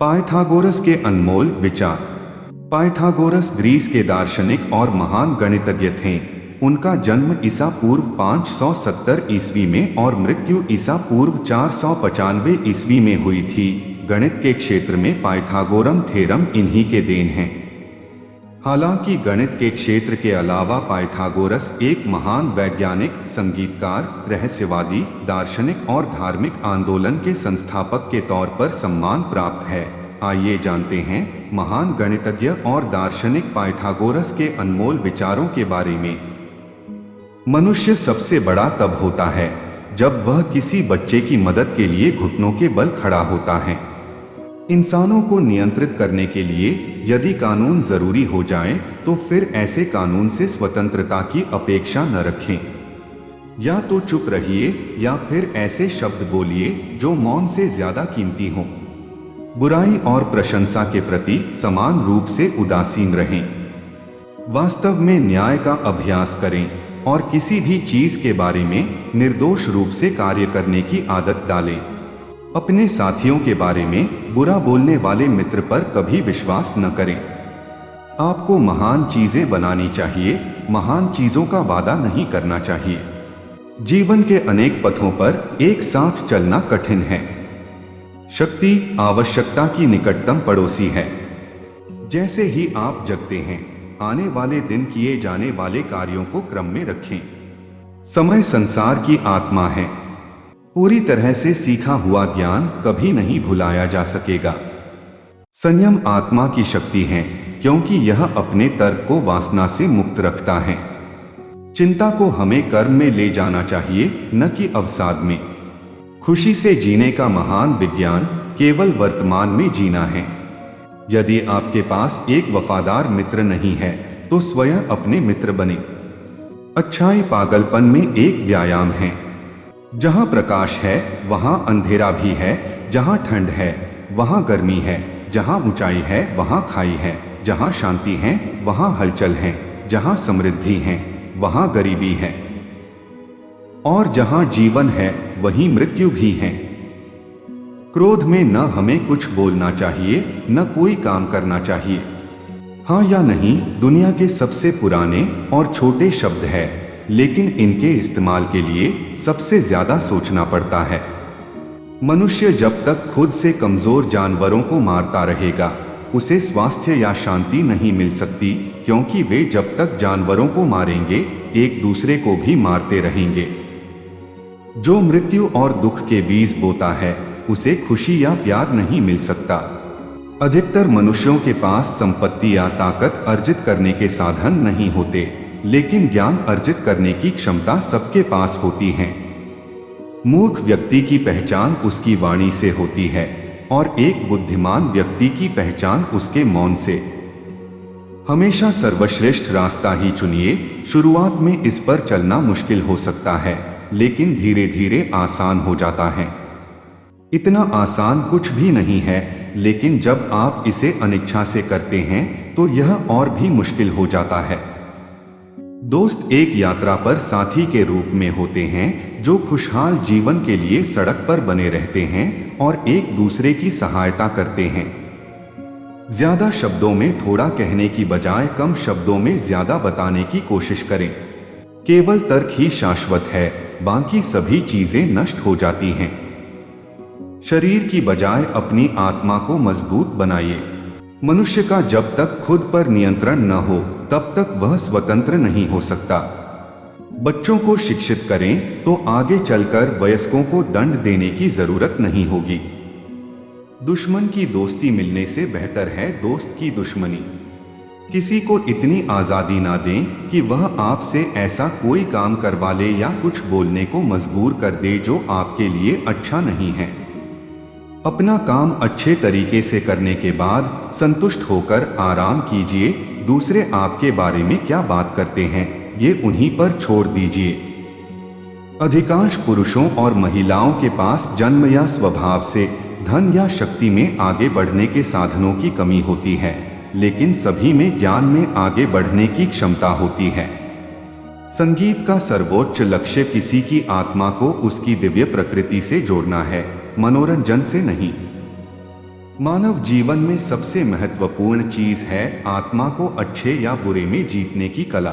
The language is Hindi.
पाइथागोरस के अनमोल विचार। पाइथागोरस ग्रीस के दार्शनिक और महान गणितज्ञ थे। उनका जन्म ईसा पूर्व 570 ईस्वी में और मृत्यु ईसा पूर्व 495 ईस्वी में हुई थी। गणित के क्षेत्र में पाइथागोरम थ्योरम इन्हीं के देन हैं। हालांकि गणित के क्षेत्र के अलावा पाइथागोरस एक महान वैज्ञानिक, संगीतकार, रहस्यवादी, दार्शनिक और धार्मिक आंदोलन के संस्थापक के तौर पर सम्मान प्राप्त है। आइए जानते हैं महान गणितज्ञ और दार्शनिक पाइथागोरस के अनमोल विचारों के बारे में। मनुष्य सबसे बड़ा तब होता है जब वह किसी बच्चे की मदद के लिए घुटनों के बल खड़ा होता है। इंसानों को नियंत्रित करने के लिए यदि कानून जरूरी हो जाए तो फिर ऐसे कानून से स्वतंत्रता की अपेक्षा न रखें। या तो चुप रहिए या फिर ऐसे शब्द बोलिए जो मौन से ज्यादा कीमती हों। बुराई और प्रशंसा के प्रति समान रूप से उदासीन रहें। वास्तव में न्याय का अभ्यास करें और किसी भी चीज के बारे में निर्दोष रूप से कार्य करने की आदत डालें। अपने साथियों के बारे में बुरा बोलने वाले मित्र पर कभी विश्वास न करें। आपको महान चीजें बनानी चाहिए, महान चीजों का वादा नहीं करना चाहिए। जीवन के अनेक पथों पर एक साथ चलना कठिन है। शक्ति आवश्यकता की निकटतम पड़ोसी है। जैसे ही आप जगते हैं, आने वाले दिन किए जाने वाले कार्यों को क्रम में रखें। समय संसार की आत्मा है। पूरी तरह से सीखा हुआ ज्ञान कभी नहीं भुलाया जा सकेगा। संयम आत्मा की शक्ति है क्योंकि यह अपने तर्क को वासना से मुक्त रखता है। चिंता को हमें कर्म में ले जाना चाहिए, न कि अवसाद में। खुशी से जीने का महान विज्ञान केवल वर्तमान में जीना है। यदि आपके पास एक वफादार मित्र नहीं है तो स्वयं अपने मित्र बने। अच्छाई पागलपन में एक व्यायाम है। जहां प्रकाश है वहां अंधेरा भी है, जहां ठंड है वहां गर्मी है, जहां ऊंचाई है वहां खाई है, जहां शांति है वहां हलचल है, जहां समृद्धि है वहां गरीबी है, और जहां जीवन है वहीं मृत्यु भी है। क्रोध में न हमें कुछ बोलना चाहिए, न कोई काम करना चाहिए। हाँ या नहीं दुनिया के सबसे पुराने और छोटे शब्द है, लेकिन इनके इस्तेमाल के लिए सबसे ज्यादा सोचना पड़ता है। मनुष्य जब तक खुद से कमजोर जानवरों को मारता रहेगा, उसे स्वास्थ्य या शांति नहीं मिल सकती, क्योंकि वे जब तक जानवरों को मारेंगे एक दूसरे को भी मारते रहेंगे। जो मृत्यु और दुख के बीज बोता है उसे खुशी या प्यार नहीं मिल सकता। अधिकतर मनुष्यों के पास संपत्ति या ताकत अर्जित करने के साधन नहीं होते, लेकिन ज्ञान अर्जित करने की क्षमता सबके पास होती है। मूर्ख व्यक्ति की पहचान उसकी वाणी से होती है और एक बुद्धिमान व्यक्ति की पहचान उसके मौन से। हमेशा सर्वश्रेष्ठ रास्ता ही चुनिए। शुरुआत में इस पर चलना मुश्किल हो सकता है, लेकिन धीरे धीरे आसान हो जाता है। इतना आसान कुछ भी नहीं है, लेकिन जब आप इसे अनिच्छा से करते हैं तो यह और भी मुश्किल हो जाता है। दोस्त एक यात्रा पर साथी के रूप में होते हैं जो खुशहाल जीवन के लिए सड़क पर बने रहते हैं और एक दूसरे की सहायता करते हैं। ज्यादा शब्दों में थोड़ा कहने की बजाय कम शब्दों में ज्यादा बताने की कोशिश करें। केवल तर्क ही शाश्वत है, बाकी सभी चीजें नष्ट हो जाती हैं। शरीर की बजाय अपनी आत्मा को मजबूत बनाइए। मनुष्य का जब तक खुद पर नियंत्रण न हो तब तक वह स्वतंत्र नहीं हो सकता। बच्चों को शिक्षित करें तो आगे चलकर वयस्कों को दंड देने की जरूरत नहीं होगी। दुश्मन की दोस्ती मिलने से बेहतर है दोस्त की दुश्मनी। किसी को इतनी आजादी ना दें कि वह आपसे ऐसा कोई काम करवा ले या कुछ बोलने को मजबूर कर दे जो आपके लिए अच्छा नहीं है। अपना काम अच्छे तरीके से करने के बाद संतुष्ट होकर आराम कीजिए। दूसरे आपके बारे में क्या बात करते हैं ये उन्हीं पर छोड़ दीजिए। अधिकांश पुरुषों और महिलाओं के पास जन्म या स्वभाव से धन या शक्ति में आगे बढ़ने के साधनों की कमी होती है, लेकिन सभी में ज्ञान में आगे बढ़ने की क्षमता होती है। संगीत का सर्वोच्च लक्ष्य किसी की आत्मा को उसकी दिव्य प्रकृति से जोड़ना है, मनोरंजन से नहीं। मानव जीवन में सबसे महत्वपूर्ण चीज है आत्मा को अच्छे या बुरे में जीतने की कला।